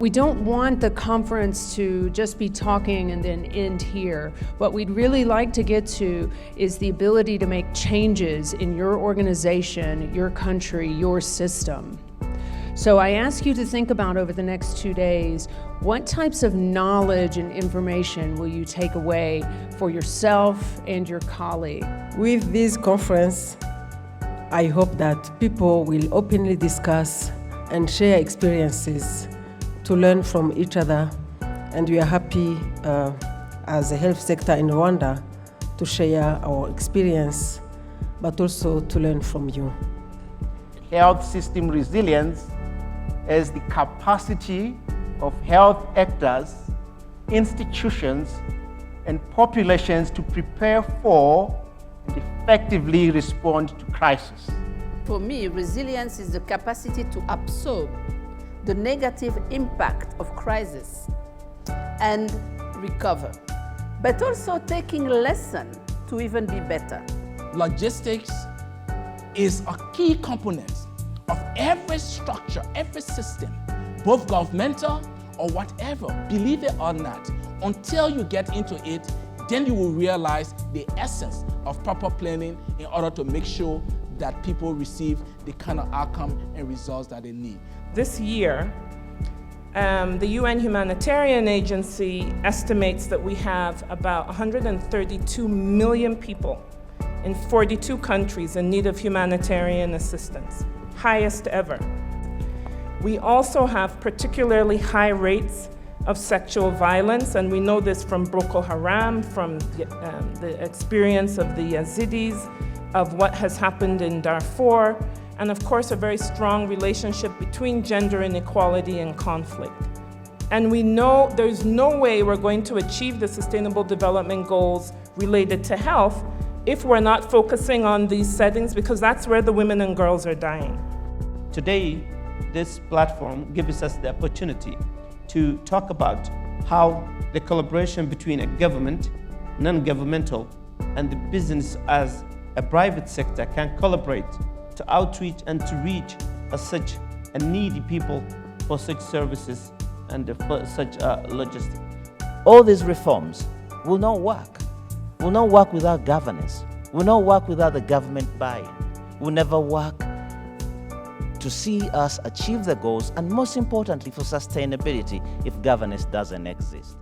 We don't want the conference to just be talking and then end here. What we'd really like to get to is the ability to make changes in your organization, your country, your system. So I ask you to think about over the next 2 days, what types of knowledge and information will you take away for yourself and your colleague? With this conference, I hope that people will openly discuss and share experiences to learn from each other, and we are happy as a health sector in Rwanda to share our experience, but also to learn from you. Health system resilience is the capacity of health actors, institutions, and populations to prepare for and effectively respond to crisis. For me, resilience is the capacity to absorb the negative impact of crisis and recover, but also taking lesson to even be better. Logistics is a key component of every structure, every system, both governmental or whatever. Believe it or not, until you get into it, then you will realize the essence of proper planning in order to make sure that people receive the kind of outcome and results that they need. This year, the UN Humanitarian Agency estimates that we have about 132 million people in 42 countries in need of humanitarian assistance, highest ever. We also have particularly high rates of sexual violence, and we know this from Boko Haram, from the experience of the Yazidis, of what has happened in Darfur, and of course a very strong relationship between gender inequality and conflict. And we know there's no way we're going to achieve the Sustainable Development Goals related to health if we're not focusing on these settings, because that's where the women and girls are dying. Today, this platform gives us the opportunity to talk about how the collaboration between a government, non-governmental, and the business as a private sector can collaborate to outreach and to reach such a needy people for such services and for such logistics. All these reforms will not work without governance, will not work without the government buy-in, will never work to see us achieve the goals, and most importantly for sustainability if governance doesn't exist.